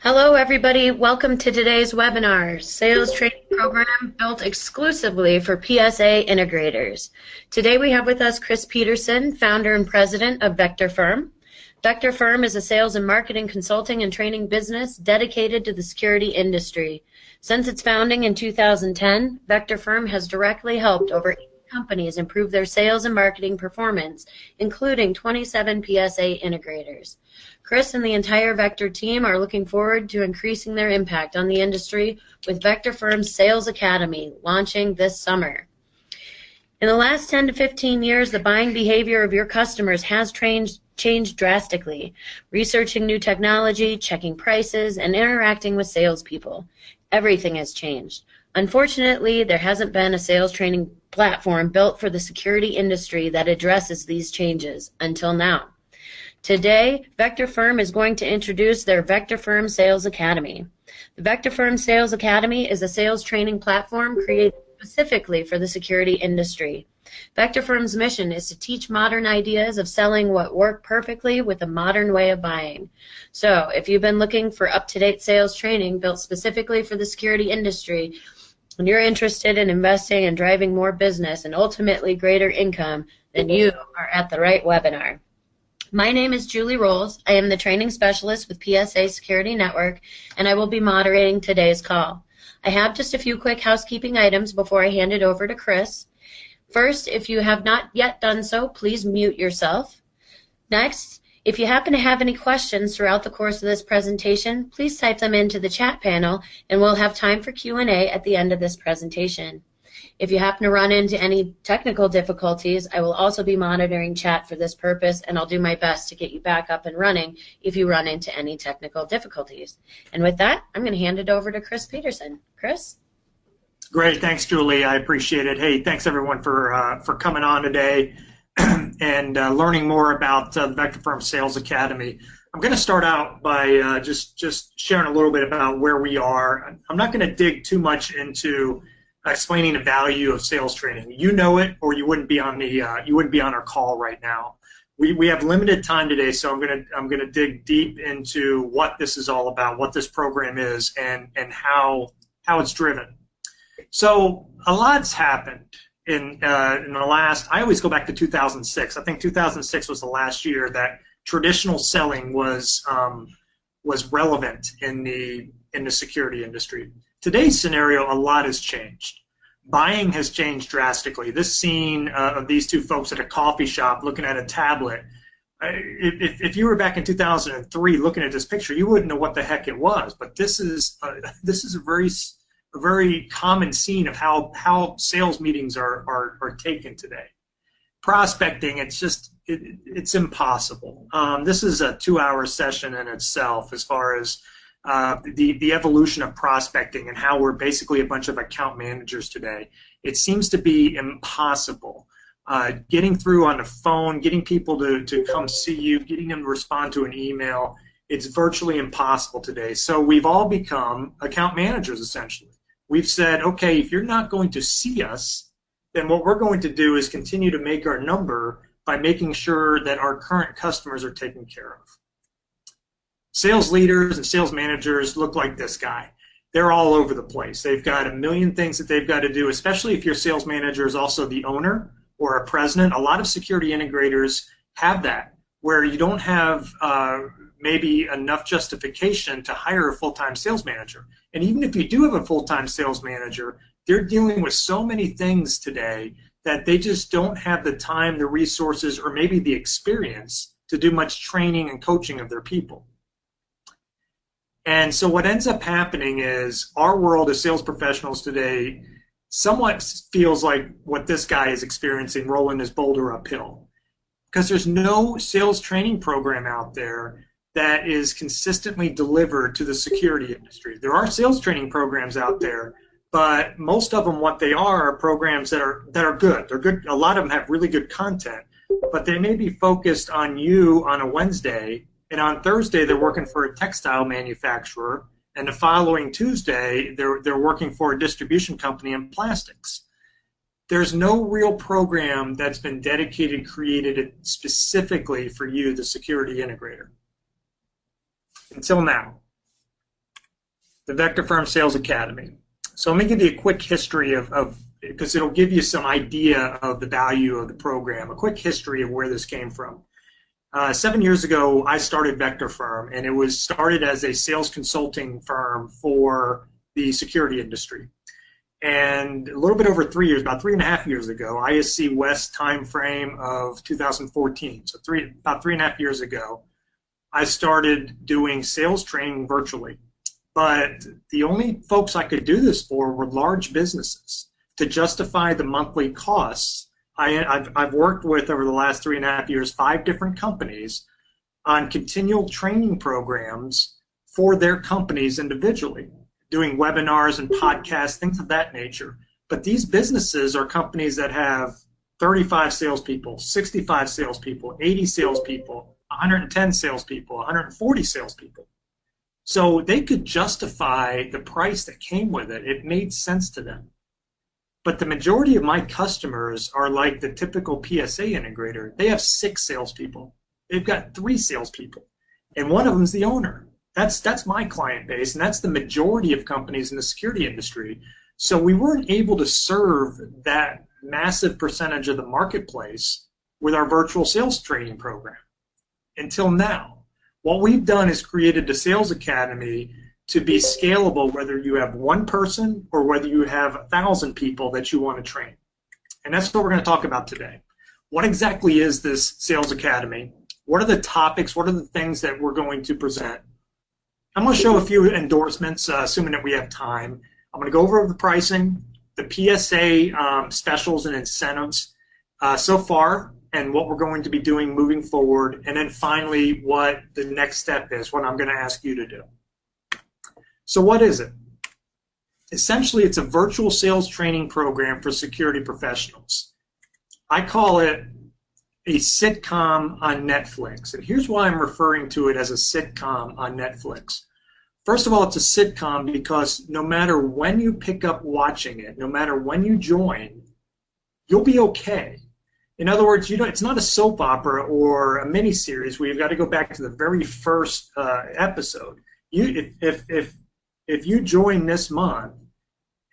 Hello, everybody. Welcome to today's webinar, Sales Training Program built exclusively for PSA Integrators. Today we have with us Chris Peterson, founder and president of Vector Firm. Vector Firm is a sales and marketing consulting and training business dedicated to the security industry. Since its founding in 2010, Vector Firm has directly helped over 80 companies improve their sales and marketing performance, including 27 PSA Integrators. Chris and the entire Vector team are looking forward to increasing their impact on the industry with Vector Firm's Sales Academy launching this summer. In the last 10 to 15 years, the buying behavior of your customers has changed drastically. Researching new technology, checking prices, and interacting with salespeople. Everything has changed. Unfortunately, there hasn't been a sales training platform built for the security industry that addresses these changes until now. Today, Vector Firm is going to introduce their Vector Firm Sales Academy. The Vector Firm Sales Academy is a sales training platform created specifically for the security industry. Vector Firm's mission is to teach modern ideas of selling what work perfectly with a modern way of buying. So, if you've been looking for up-to-date sales training built specifically for the security industry, and you're interested in investing and driving more business and ultimately greater income, then you are at the right webinar. My name is Julie Rolls. I am the training specialist with PSA Security Network, and I will be moderating today's call. I have just a few quick housekeeping items before I hand it over to Chris. First, if you have not yet done so, please mute yourself. Next, if you happen to have any questions throughout the course of this presentation, please type them into the chat panel, and we'll have time for Q&A at the end of this presentation. If you happen to run into any technical difficulties, I will also be monitoring chat for this purpose, and I'll do my best to get you back up and running if you run into any technical difficulties. And with that, I'm going to hand it over to Chris Peterson. Chris? Great. Thanks, Julie. I appreciate it. Hey, thanks, everyone, for coming on today and learning more about the Vector Firm Sales Academy. I'm going to start out by just sharing a little bit about where we are. I'm not going to dig too much into explaining the value of sales training. You know it, or you wouldn't be on our call right now. We have limited time today, so I'm gonna dig deep into what this is all about, what this program is, and how it's driven. So a lot's happened in the last. I always go back to 2006. I think 2006 was the last year that traditional selling was relevant in the security industry. Today's scenario, a lot has changed. Buying has changed drastically. This scene of these two folks at a coffee shop looking at a tablet, if you were back in 2003 looking at this picture, you wouldn't know what the heck it was. But this is a very common scene of how sales meetings are taken today. Prospecting, it's impossible. This is a 2-hour session in itself as far as the evolution of prospecting and how we're basically a bunch of account managers today. It seems to be impossible. Getting through on the phone, getting people to come see you, getting them to respond to an email, it's virtually impossible today. So we've all become account managers, essentially. We've said, okay, if you're not going to see us, then what we're going to do is continue to make our number by making sure that our current customers are taken care of. Sales leaders and sales managers look like this guy. They're all over the place. They've got a million things that they've got to do, especially if your sales manager is also the owner or a president. A lot of security integrators have that, where you don't have maybe enough justification to hire a full-time sales manager. And even if you do have a full-time sales manager, they're dealing with so many things today that they just don't have the time, the resources, or maybe the experience to do much training and coaching of their people. And so what ends up happening is our world as sales professionals today somewhat feels like what this guy is experiencing, rolling his boulder uphill. Because there's no sales training program out there that is consistently delivered to the security industry. There are sales training programs out there, but most of them, what they are programs that are good. They're good. A lot of them have really good content, but they may be focused on you on a Wednesday, and on Thursday they're working for a textile manufacturer, and the following Tuesday they're working for a distribution company in plastics. There's no real program that's been dedicated, created specifically for you, the security integrator, until now. the Vector Firm Sales Academy. So let me give you a quick history because it'll give you some idea of the value of the program, a quick history of where this came from. 7 years ago, I started Vector Firm, and it was started as a sales consulting firm for the security industry. And a little bit over 3 years, about 3.5 years ago, ISC West timeframe of 2014, so about 3.5 years ago, I started doing sales training virtually. But the only folks I could do this for were large businesses. To justify the monthly costs, I've worked with, over the last 3.5 years, 5 different companies on continual training programs for their companies individually, doing webinars and podcasts, things of that nature. But these businesses are companies that have 35 salespeople, 65 salespeople, 80 salespeople, 110 salespeople, 140 salespeople. So they could justify the price that came with it. It made sense to them. But the majority of my customers are like the typical PSA integrator. They have 6 salespeople. They've got 3 salespeople, and one of them's the owner. That's my client base, and that's the majority of companies in the security industry. So we weren't able to serve that massive percentage of the marketplace with our virtual sales training program until now. What we've done is created the Sales Academy to be scalable, whether you have 1 person or whether you have 1,000 people that you want to train. And that's what we're going to talk about today. What exactly is this Sales Academy? What are the topics? What are the things that we're going to present? I'm going to show a few endorsements, assuming that we have time. I'm going to go over the pricing, the PSA specials and incentives so far, and what we're going to be doing moving forward, and then finally what the next step is, what I'm going to ask you to do. So what is it? Essentially, it's a virtual sales training program for security professionals. I call it a sitcom on Netflix, and here's why I'm referring to it as a sitcom on Netflix. First of all, it's a sitcom because no matter when you pick up watching it, no matter when you join, you'll be okay. In other words, it's not a soap opera or a miniseries where you've got to go back to the very first episode. If you join this month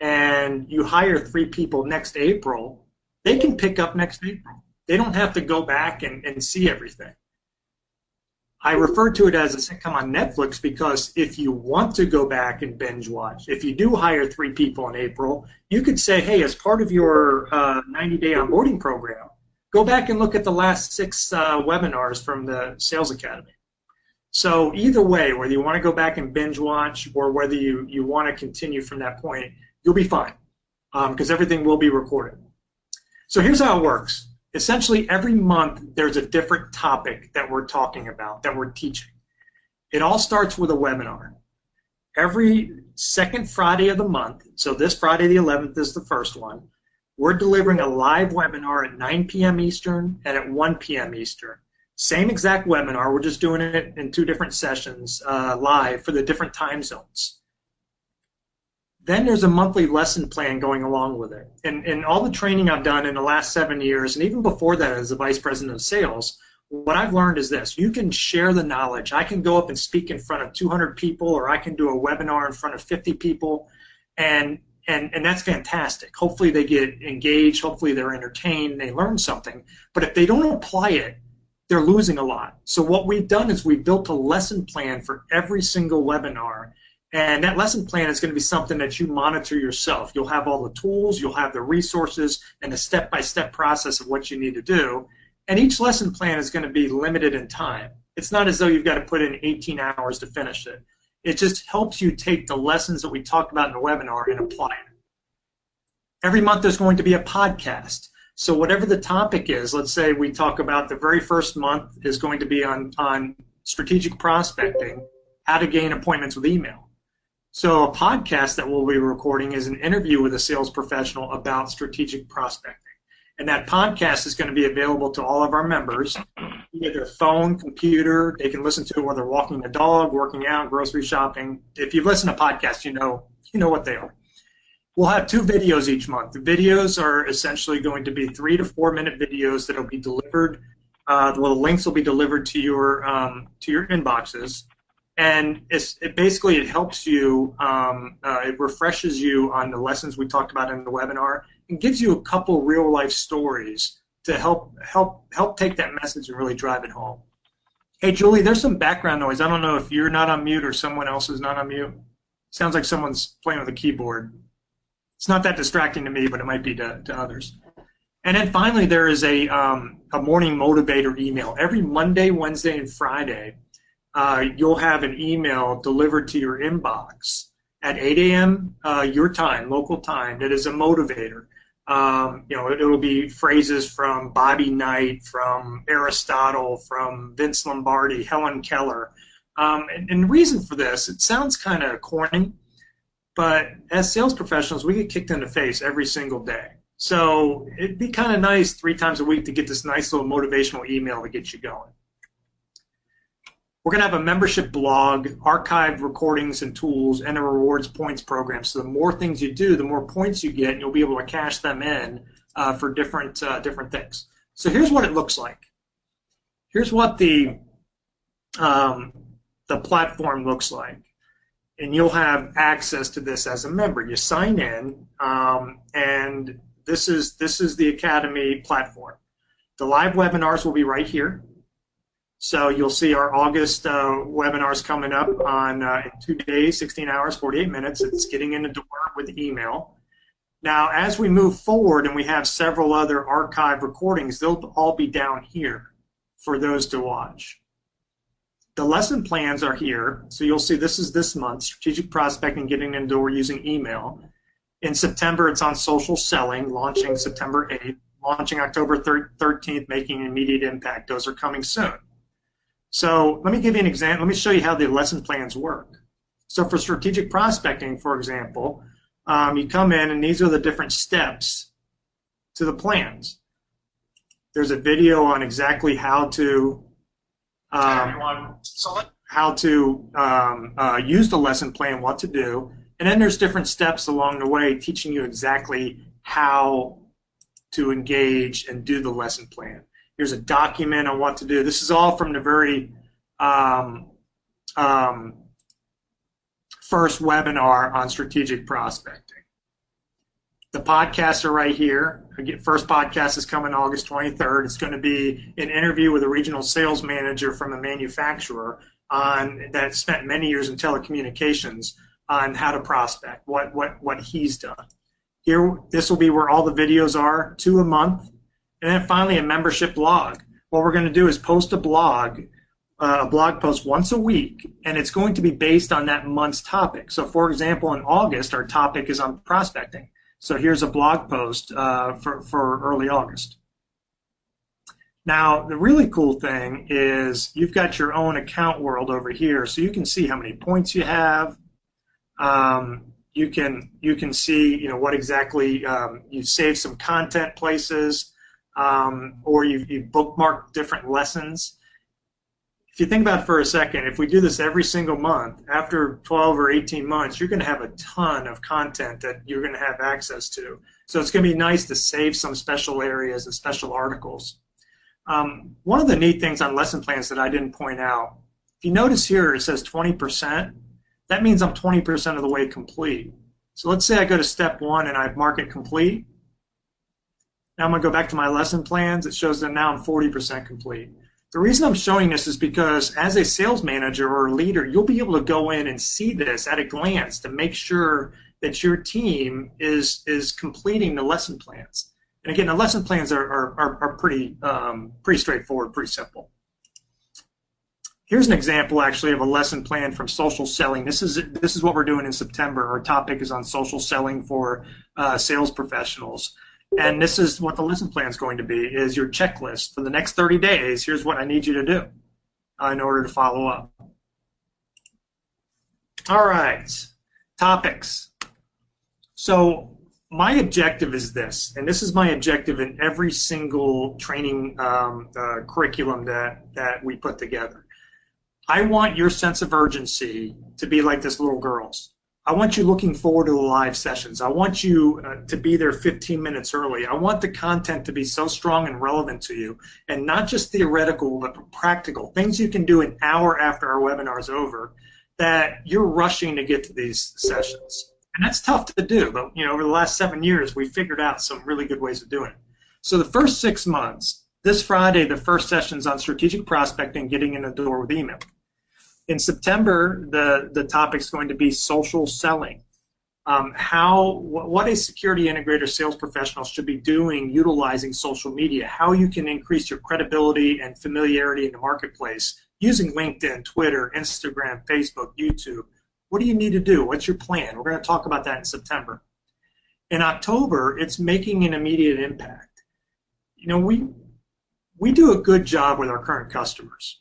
and you hire 3 people next April, they can pick up next April. They don't have to go back and see everything. I refer to it as a sitcom on Netflix because if you want to go back and binge watch, if you do hire 3 people in April, you could say, hey, as part of your 90-day onboarding program, go back and look at the last 6 webinars from the Sales Academy. So either way, whether you want to go back and binge watch or whether you want to continue from that point, you'll be fine because everything will be recorded. So here's how it works. Essentially, every month there's a different topic that we're talking about, that we're teaching. It all starts with a webinar. Every second Friday of the month, so this Friday the 11th is the first one, we're delivering a live webinar at 9 p.m. Eastern and at 1 p.m. Eastern. Same exact webinar, we're just doing it in 2 different sessions live for the different time zones. Then there's a monthly lesson plan going along with it. And all the training I've done in the last 7 years, and even before that as the Vice President of Sales, what I've learned is this. You can share the knowledge. I can go up and speak in front of 200 people, or I can do a webinar in front of 50 people, and that's fantastic. Hopefully they get engaged. Hopefully they're entertained. They learn something. But if they don't apply it, they're losing a lot. So what we've done is we've built a lesson plan for every single webinar. And that lesson plan is going to be something that you monitor yourself. You'll have all the tools, you'll have the resources, and a step-by-step process of what you need to do. And each lesson plan is going to be limited in time. It's not as though you've got to put in 18 hours to finish it. It just helps you take the lessons that we talked about in the webinar and apply it. Every month there's going to be a podcast. So whatever the topic is, let's say we talk about the very first month is going to be on strategic prospecting, how to gain appointments with email. So a podcast that we'll be recording is an interview with a sales professional about strategic prospecting. And that podcast is going to be available to all of our members, via their phone, computer. They can listen to it while they're walking the dog, working out, grocery shopping. If you've listened to podcasts, you know what they are. We'll have 2 videos each month. The videos are essentially going to be 3 to 4 minute videos that will be delivered. The links will be delivered to your inboxes. And it helps you, it refreshes you on the lessons we talked about in the webinar, and gives you a couple real life stories to help take that message and really drive it home. Hey, Julie, there's some background noise. I don't know if you're not on mute or someone else is not on mute. Sounds like someone's playing with a keyboard. It's not that distracting to me, but it might be to others. And then finally, there is a morning motivator email. Every Monday, Wednesday, and Friday, you'll have an email delivered to your inbox at 8 a.m. Your time, local time, that is a motivator. It'll be phrases from Bobby Knight, from Aristotle, from Vince Lombardi, Helen Keller. And the reason for this, it sounds kind of corny, but as sales professionals, we get kicked in the face every single day. So it'd be kind of nice 3 times a week to get this nice little motivational email to get you going. We're going to have a membership blog, archived recordings and tools, and a rewards points program. So the more things you do, the more points you get, and you'll be able to cash them in for different things. So here's what it looks like. Here's what the platform looks like. And you'll have access to this as a member. You sign in, and this is the Academy platform. The live webinars will be right here. So you'll see our August webinars coming up on in 2 days, 16 hours, 48 minutes. It's getting in the door with email. Now, as we move forward and we have several other archive recordings, they'll all be down here for those to watch. The lesson plans are here. So you'll see this is this month, strategic prospecting, getting in the door using email. In September, it's on social selling, launching September 8th, launching October 13th, making an immediate impact. Those are coming soon. So let me give you an example. Let me show you how the lesson plans work. So for strategic prospecting, for example, you come in and these are the different steps to the plans. There's a video on exactly how to use the lesson plan, what to do, and then there's different steps along the way teaching you exactly how to engage and do the lesson plan. Here's a document on what to do. This is all from the very first webinar on strategic prospecting. The podcasts are right here. First podcast is coming August 23rd. It's going to be an interview with a regional sales manager from a manufacturer that spent many years in telecommunications on how to prospect, what he's done. Here, this will be where all the videos are, 2 a month. And then finally, a membership blog. What we're going to do is post a blog post once a week, and it's going to be based on that month's topic. So, for example, in August, our topic is on prospecting. So here's a blog post for early August. Now, the really cool thing is you've got your own account world over here, so you can see how many points you have. You can see what exactly you've saved some content places. Or you've bookmarked different lessons. If you think about it for a second, if we do this every single month, after 12 or 18 months, you're going to have a ton of content that you're going to have access to. So it's going to be nice to save some special areas and special articles. One of the neat things on lesson plans that I didn't point out, if you notice here it says 20%, that means I'm 20% of the way complete. So let's say I go to step 1 and I mark it complete. Now I'm going to go back to my lesson plans. It shows that now I'm 40% complete. The reason I'm showing this is because as a sales manager or a leader, you'll be able to go in and see this at a glance to make sure that your team is completing the lesson plans. And again, the lesson plans are pretty straightforward, pretty simple. Here's an example actually of a lesson plan from social selling. This is what we're doing in September. Our topic is on social selling for sales professionals. And this is what the lesson plan is going to be, is your checklist. For the next 30 days, here's what I need you to do in order to follow up. All right, topics. So my objective is this, and this is my objective in every single training curriculum that we put together. I want your sense of urgency to be like this little girl's. I want you looking forward to the live sessions. I want you to be there 15 minutes early. I want the content to be so strong and relevant to you, and not just theoretical, but practical, things you can do an hour after our webinar is over, that you're rushing to get to these sessions. And that's tough to do, but over the last 7 years, we figured out some really good ways of doing it. So the first 6 months, this Friday, the first session's on strategic prospecting, getting in the door with email. In September, the topic's going to be social selling. What a security integrator sales professional should be doing utilizing social media, how you can increase your credibility and familiarity in the marketplace using LinkedIn, Twitter, Instagram, Facebook, YouTube. What do you need to do? What's your plan? We're going to talk about that in September. In October, it's making an immediate impact. We do a good job with our current customers.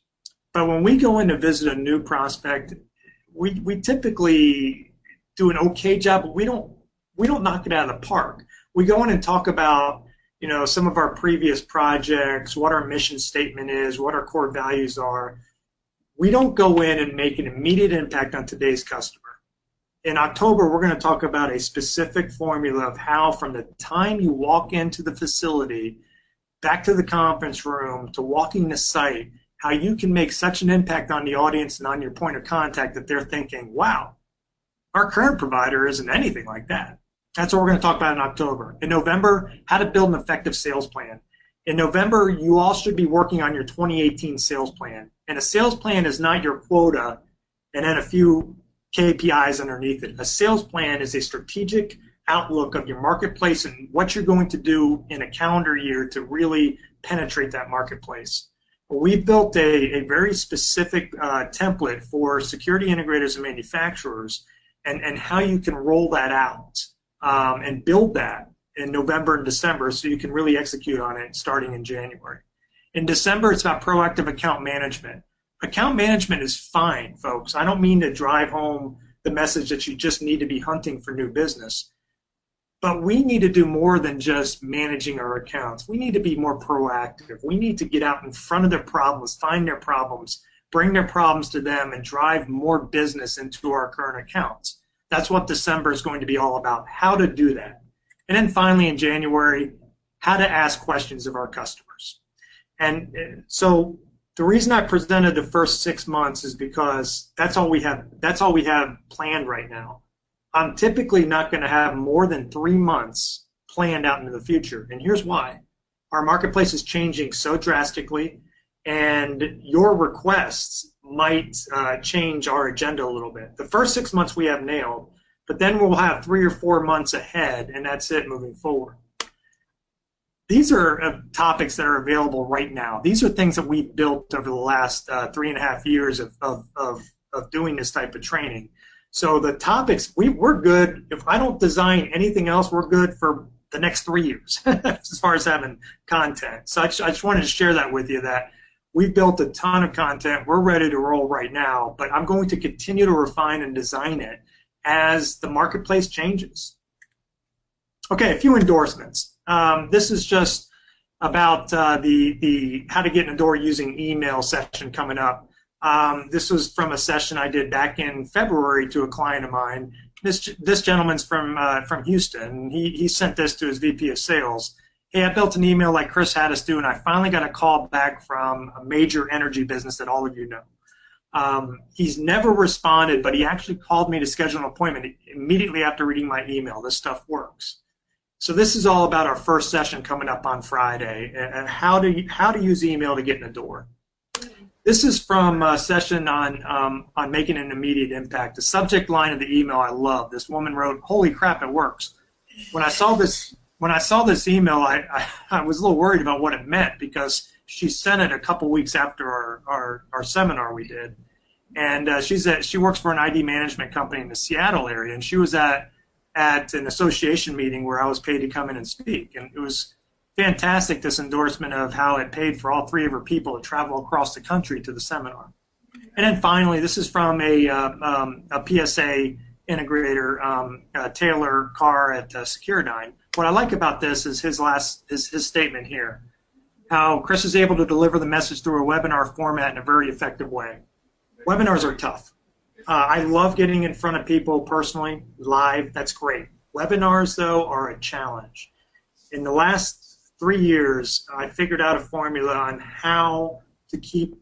But when we go in to visit a new prospect, we typically do an okay job, but we don't knock it out of the park. We go in and talk about some of our previous projects, what our mission statement is, what our core values are. We don't go in and make an immediate impact on today's customer. In October, we're going to talk about a specific formula of how, from the time you walk into the facility, back to the conference room, to walking the site, how you can make such an impact on the audience and on your point of contact that they're thinking, wow, our current provider isn't anything like that. That's what we're going to talk about in October. In November, how to build an effective sales plan. In November, you all should be working on your 2018 sales plan. And a sales plan is not your quota and then a few KPIs underneath it. A sales plan is a strategic outlook of your marketplace and what you're going to do in a calendar year to really penetrate that marketplace. We've built a very specific template for security integrators and manufacturers and how you can roll that out and build that in November and December so you can really execute on it starting in January. In December, it's about proactive account management. Account management is fine, folks. I don't mean to drive home the message that you just need to be hunting for new business. But we need to do more than just managing our accounts. We need to be more proactive. We need to get out in front of their problems, find their problems, bring their problems to them, and drive more business into our current accounts. That's what December is going to be all about, how to do that. And then finally in January, how to ask questions of our customers. And so the reason I presented the first 6 months is because that's all we have planned right now. I'm typically not going to have more than 3 months planned out into the future. And here's why. Our marketplace is changing so drastically, and your requests might change our agenda a little bit. The first 6 months we have nailed, but then we'll have 3 or 4 months ahead, and that's it moving forward. These are topics that are available right now. These are things that we've built over the last 3.5 years of doing this type of training. So the topics, we're good. If I don't design anything else, we're good for the next 3 years as far as having content. So I just wanted to share that with you, that we've built a ton of content. We're ready to roll right now, but I'm going to continue to refine and design it as the marketplace changes. Okay, a few endorsements. This is just about the how to get in the door using email session coming up. This was from a session I did back in February to a client of mine. This gentleman's from Houston. He sent this to his VP of sales. Hey, I built an email like Chris had us do, and I finally got a call back from a major energy business that all of you know. He's never responded, but he actually called me to schedule an appointment immediately after reading my email. This stuff works. So this is all about our first session coming up on Friday, and how to use email to get in the door. This is from a session on making an immediate impact. The subject line of the email I love. This woman wrote, "Holy crap, it works." When I saw this email, I was a little worried about what it meant, because she sent it a couple weeks after our seminar we did, and she works for an ID management company in the Seattle area, and she was at an association meeting where I was paid to come in and speak, and it was fantastic, this endorsement of how it paid for all 3 of her people to travel across the country to the seminar. And then finally, this is from a PSA integrator, Taylor Carr at Securidyne. What I like about this is his statement here, how Chris is able to deliver the message through a webinar format in a very effective way. Webinars are tough. I love getting in front of people personally, live. That's great. Webinars, though, are a challenge. In the last 3 years, I figured out a formula on how to keep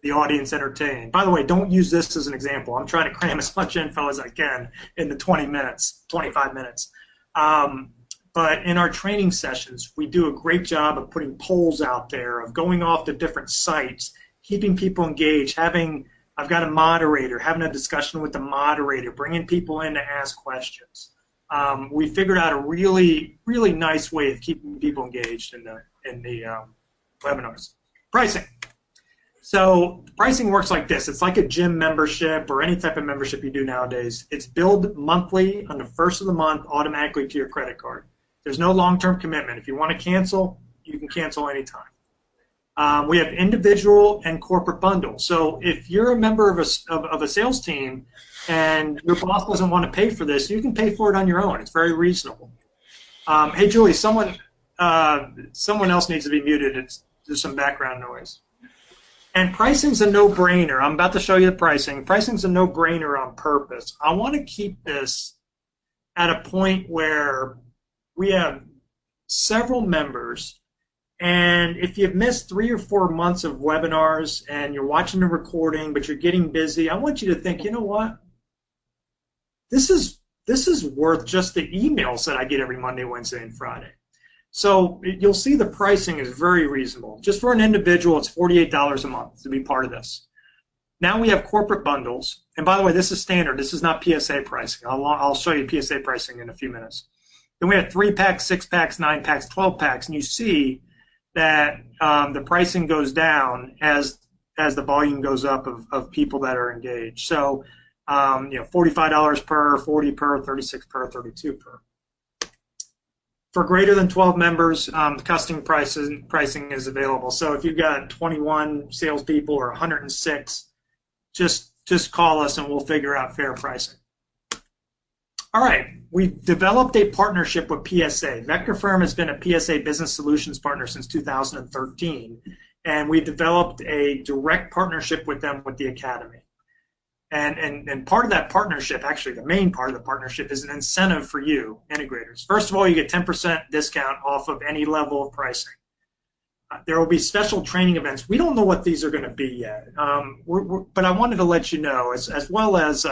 the audience entertained. By the way, don't use this as an example. I'm trying to cram as much info as I can in the 20 minutes, 25 minutes. But in our training sessions, we do a great job of putting polls out there, of going off to different sites, keeping people engaged, I've got a moderator, having a discussion with the moderator, bringing people in to ask questions. We figured out a really, really nice way of keeping people engaged in the webinars. Pricing. So pricing works like this. It's like a gym membership or any type of membership you do nowadays. It's billed monthly on the first of the month automatically to your credit card. There's no long-term commitment. If you want to cancel, you can cancel anytime. We have individual and corporate bundles. So if you're a member of a sales team and your boss doesn't want to pay for this, you can pay for it on your own. It's very reasonable. Hey, Julie, someone else needs to be muted. There's some background noise. And pricing's a no-brainer. I'm about to show you the pricing. Pricing's a no-brainer on purpose. I want to keep this at a point where we have several members, and if you've missed 3 or 4 months of webinars and you're watching the recording but you're getting busy, I want you to think, you know what? This is worth just the emails that I get every Monday, Wednesday, and Friday. So you'll see the pricing is very reasonable. Just for an individual, it's $48 a month to be part of this. Now we have corporate bundles. And by the way, this is standard. This is not PSA pricing. I'll show you PSA pricing in a few minutes. Then we have 3-packs, 6-packs, 9-packs, 12-packs, and you see that the pricing goes down as the volume goes up of people that are engaged. So $45 per, 40 per, 36 per, 32 per. For greater than 12 members, custom pricing is available. So if you've got 21 salespeople or 106, just call us and we'll figure out fair pricing. All right, we've developed a partnership with PSA. Vector Firm has been a PSA Business Solutions partner since 2013, and we've developed a direct partnership with them with the Academy. And part of that partnership, actually the main part of the partnership, is an incentive for you, integrators. First of all, you get 10% discount off of any level of pricing. There will be special training events. We don't know what these are going to be yet, but I wanted to let you know, as well as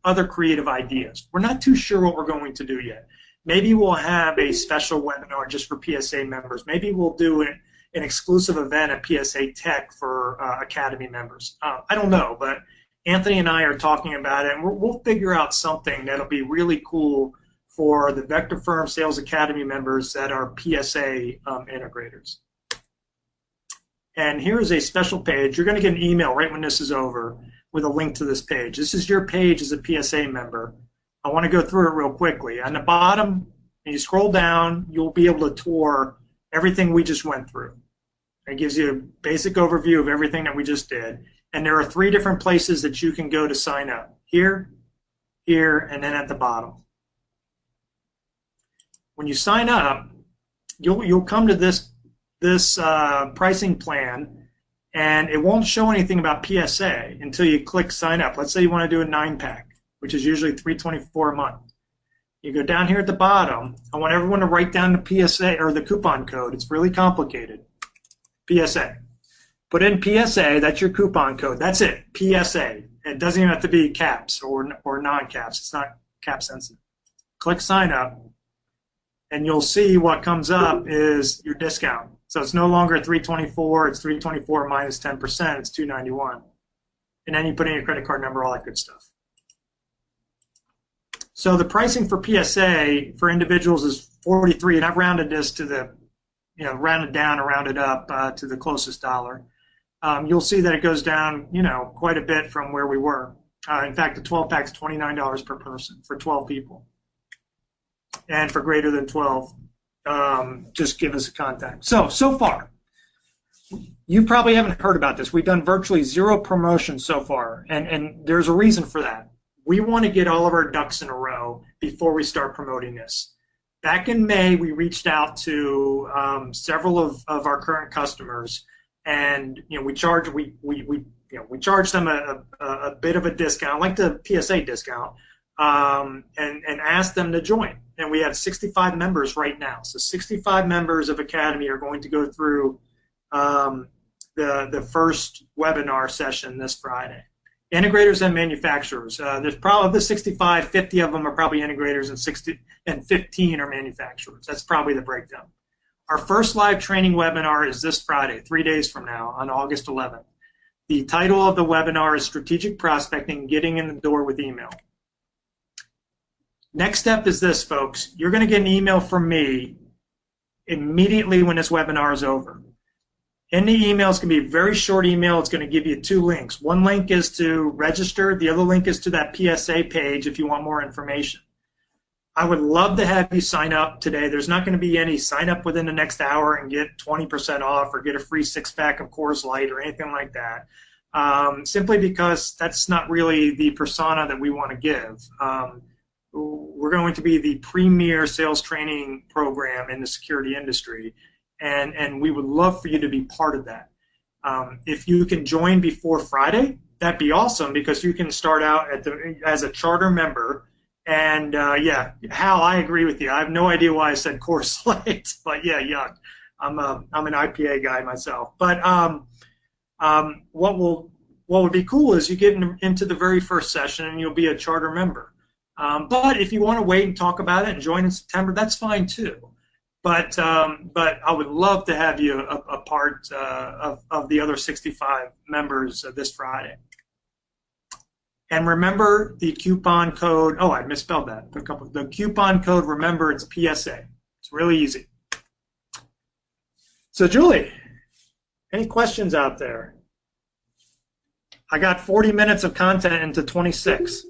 other creative ideas. We're not too sure what we're going to do yet. Maybe we'll have a special webinar just for PSA members. Maybe we'll do an exclusive event at PSA Tech for Academy members. I don't know, but Anthony and I are talking about it, and we'll figure out something that'll be really cool for the Vector Firm Sales Academy members that are PSA integrators. And here's a special page. You're going to get an email right when this is over with a link to this page. This is your page as a PSA member. I want to go through it real quickly. On the bottom, when you scroll down, you'll be able to tour everything we just went through. It gives you a basic overview of everything that we just did. And there are 3 different places that you can go to sign up. Here, here, and then at the bottom. When you sign up, you'll come to this pricing plan, and it won't show anything about PSA until you click sign up. Let's say you want to do a 9-pack, which is usually $324 a month. You go down here at the bottom. I want everyone to write down the PSA or the coupon code. It's really complicated. PSA. Put in PSA. That's your coupon code. That's it. PSA. It doesn't even have to be caps or non-caps. It's not cap sensitive. Click sign up, and you'll see what comes up is your discount. So it's no longer $324. It's $324 minus 10%. It's $291. And then you put in your credit card number, all that good stuff. So the pricing for PSA for individuals is $43, and I've rounded this to the, rounded down or rounded up to the closest dollar. You'll see that it goes down, quite a bit from where we were. In fact, the 12-pack is $29 per person for 12 people. And for greater than 12, just give us a contact. So far, you probably haven't heard about this. We've done virtually 0 promotions so far, and there's a reason for that. We want to get all of our ducks in a row before we start promoting this. Back in May, we reached out to several of our current customers, and we we charge them a bit of a discount, like the PSA discount, and ask them to join. And we have 65 members right now. So 65 members of Academy are going to go through the first webinar session this Friday. Integrators and manufacturers. There's probably the 65, 50 of them are probably integrators, and 15 are manufacturers. That's probably the breakdown. Our first live training webinar is this Friday, 3 days from now, on August 11th. The title of the webinar is Strategic Prospecting, Getting in the Door with Email. Next step is this, folks. You're going to get an email from me immediately when this webinar is over. In the email, it's going to be a very short email. It's going to give you 2 links. One link is to register. The other link is to that PSA page if you want more information. I would love to have you sign up today. There's not going to be any sign up within the next hour and get 20% off or get a free 6-pack of Coors Light or anything like that, simply because that's not really the persona that we want to give. We're going to be the premier sales training program in the security industry, and we would love for you to be part of that. If you can join before Friday, that'd be awesome, because you can start out as a charter member. And yeah, Hal, I agree with you. I have no idea why I said Coors Light, but yeah, yuck. I'm an IPA guy myself. But what would be cool is you get into the very first session and you'll be a charter member. But if you want to wait and talk about it and join in September, that's fine too. But I would love to have you a part of the other 65 members this Friday. And remember the coupon code. Oh, I misspelled that. The coupon code, remember, it's PSA. It's really easy. So, Julie, any questions out there? I got 40 minutes of content into 26.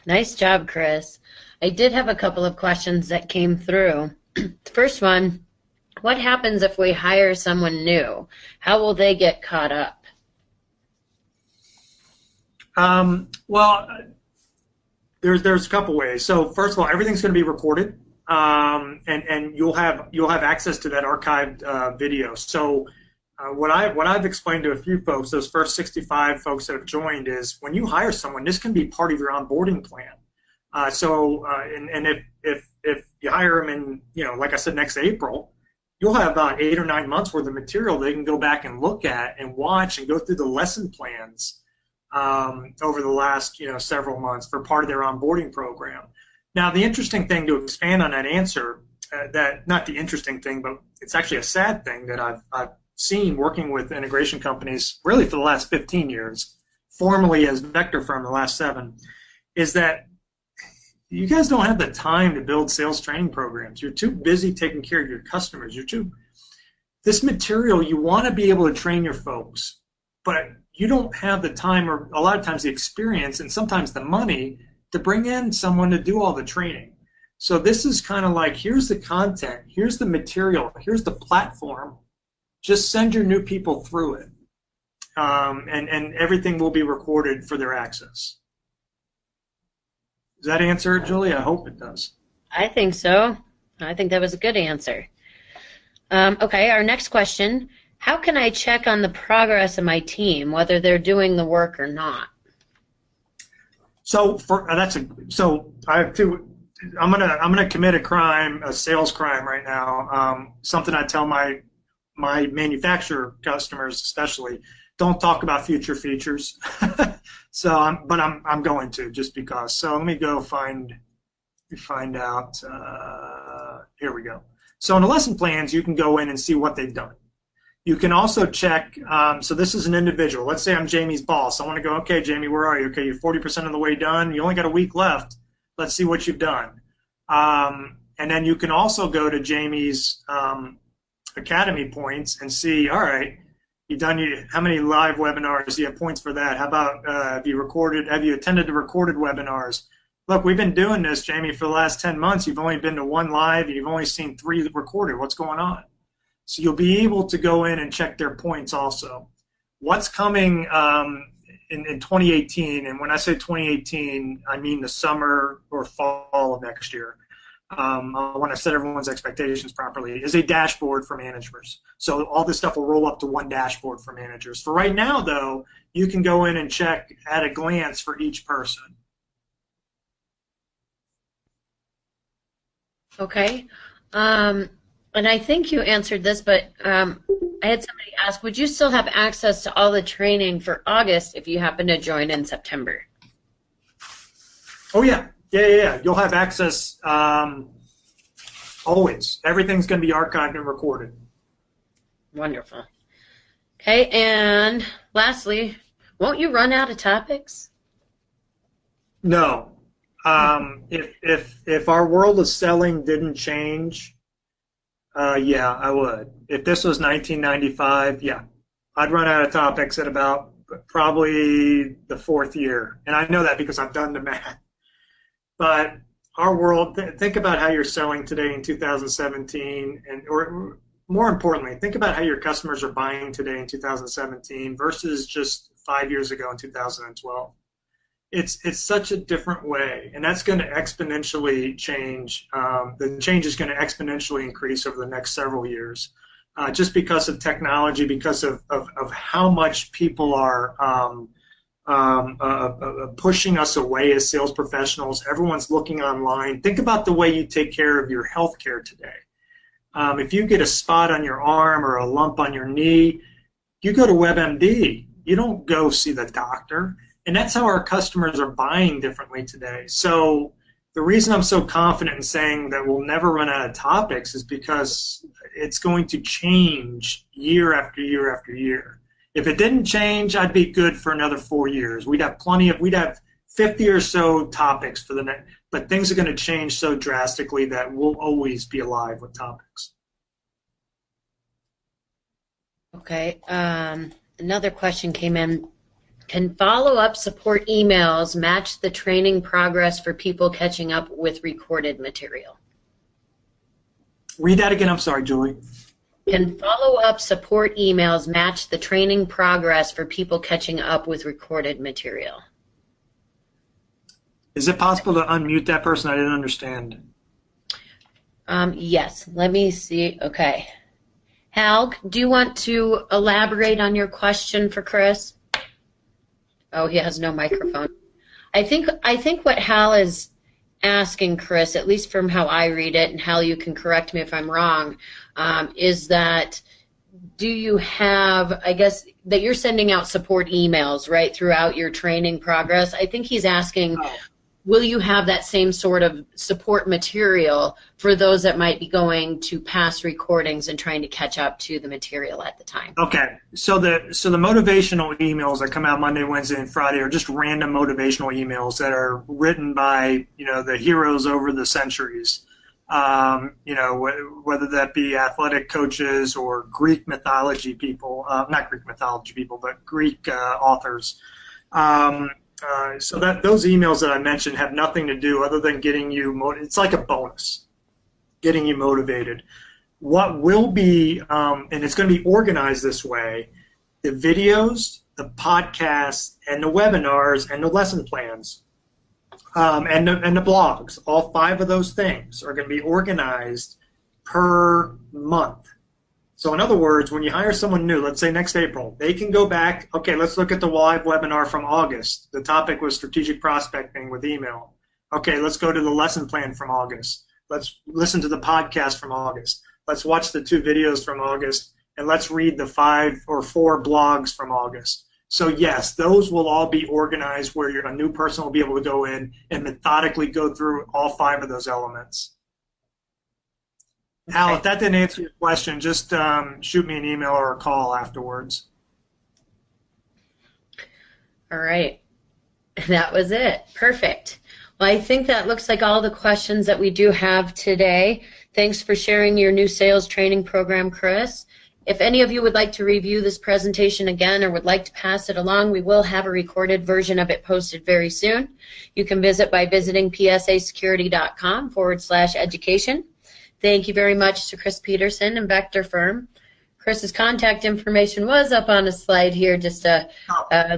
Nice job, Chris. I did have a couple of questions that came through. The first one, what happens if we hire someone new? How will they get caught up? Well, there's a couple ways. So first of all, everything's going to be recorded, and you'll have access to that archived video. So what I've explained to a few folks, those first 65 folks that have joined, is when you hire someone, this can be part of your onboarding plan. And if you hire them in, like I said, next April, you'll have about 8 or 9 months worth of material they can go back and look at and watch and go through the lesson plans over the last several months for part of their onboarding program. Now, the interesting thing, to expand on that answer, not the interesting thing, but it's actually a sad thing that I've seen working with integration companies really for the last 15 years, formerly as Vector Firm the last 7, is that you guys don't have the time to build sales training programs. You're too busy taking care of your customers. This material, you want to be able to train your folks, but you don't have the time, or a lot of times the experience, and sometimes the money to bring in someone to do all the training. So this is kind of like, here's the content, here's the material, here's the platform. Just send your new people through it, and everything will be recorded for their access. Does that answer it, Julie? I hope it does. I think so. I think that was a good answer. Okay, our next question. How can I check on the progress of my team, whether they're doing the work or not? So I have two. I'm gonna commit a crime, a sales crime right now. Something I tell my manufacturer customers especially: don't talk about future features. But I'm going to, just because. So let me go find out. Here we go. So in the lesson plans, you can go in and see what they've done. You can also check, so this is an individual. Let's say I'm Jamie's boss. I want to go, okay, Jamie, where are you? Okay, you're 40% of the way done. You only got a week left. Let's see what you've done. And then you can also go to Jamie's Academy points and see, all right, how many live webinars? Do you have points for that? How about have you attended the recorded webinars? Look, we've been doing this, Jamie, for the last 10 months. You've only been to 1 live, and you've only seen 3 recorded. What's going on? So you'll be able to go in and check their points also. What's coming in 2018, and when I say 2018, I mean the summer or fall of next year. I want to set everyone's expectations properly, is a dashboard for managers. So all this stuff will roll up to one dashboard for managers. For right now, though, you can go in and check at a glance for each person. Okay. And I think you answered this, but I had somebody ask, would you still have access to all the training for August if you happen to join in September? Oh, yeah. Yeah. You'll have access always. Everything's going to be archived and recorded. Wonderful. Okay, and lastly, won't you run out of topics? No. If our world of selling didn't change, yeah, I would. If this was 1995, yeah, I'd run out of topics at about probably the fourth year. And I know that because I've done the math. But our world, think about how you're selling today in 2017, or more importantly, think about how your customers are buying today in 2017 versus just 5 years ago in 2012. It's such a different way, and that's going to exponentially change. The change is going to exponentially increase over the next several years, just because of technology, because of how much people are pushing us away as sales professionals. Everyone's looking online. Think about the way you take care of your health care today. If you get a spot on your arm or a lump on your knee, you go to WebMD. You don't go see the doctor. And that's how our customers are buying differently today. So the reason I'm so confident in saying that we'll never run out of topics is because it's going to change year after year after year. If it didn't change, I'd be good for another 4 years. We'd have 50 or so topics for the next, but things are going to change so drastically that we'll always be alive with topics. Okay, another question came in. Can follow-up support emails match the training progress for people catching up with recorded material? Read that again. I'm sorry, Julie. Can follow-up support emails match the training progress for people catching up with recorded material? Is it possible to unmute that person? I didn't understand. Yes. Let me see. Okay. Hal, do you want to elaborate on your question for Chris? Oh, he has no microphone. I think what Hal is asking, Chris, at least from how I read it, and Hal, you can correct me if I'm wrong, is that do you have, I guess, that you're sending out support emails, right, throughout your training progress? I think he's asking, will you have that same sort of support material for those that might be going to past recordings and trying to catch up to the material at the time? Okay, so the motivational emails that come out Monday, Wednesday, and Friday are just random motivational emails that are written by the heroes over the centuries. Whether that be athletic coaches or Greek mythology people, not Greek mythology people, but Greek authors. So that those emails that I mentioned have nothing to do other than getting you it's like a bonus, getting you motivated. What will be, and it's going to be organized this way, the videos, the podcasts, and the webinars, and the lesson plans, and the blogs, all 5 of those things are going to be organized per month. So in other words, when you hire someone new, let's say next April, they can go back, okay, let's look at the live webinar from August. The topic was strategic prospecting with email. Okay, let's go to the lesson plan from August. Let's listen to the podcast from August. Let's watch the 2 videos from August, and let's read the 5 or 4 blogs from August. So yes, those will all be organized where a new person will be able to go in and methodically go through all 5 of those elements. Okay. Al, if that didn't answer your question, just shoot me an email or a call afterwards. All right. That was it. Perfect. Well, I think that looks like all the questions that we do have today. Thanks for sharing your new sales training program, Chris. If any of you would like to review this presentation again or would like to pass it along, we will have a recorded version of it posted very soon. You can visit by visiting psasecurity.com/education. Thank you very much to Chris Peterson and Vector Firm. Chris's contact information was up on a slide here just a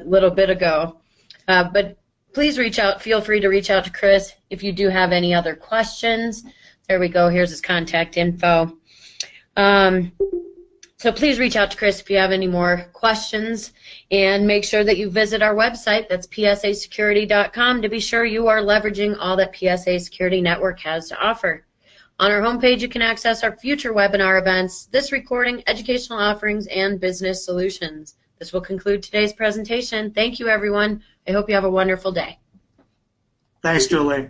little bit ago. But please reach out. Feel free to reach out to Chris if you do have any other questions. There we go. Here's his contact info. So please reach out to Chris if you have any more questions, and make sure that you visit our website. That's psasecurity.com to be sure you are leveraging all that PSA Security Network has to offer. On our homepage, you can access our future webinar events, this recording, educational offerings, and business solutions. This will conclude today's presentation. Thank you, everyone. I hope you have a wonderful day. Thanks, Julie.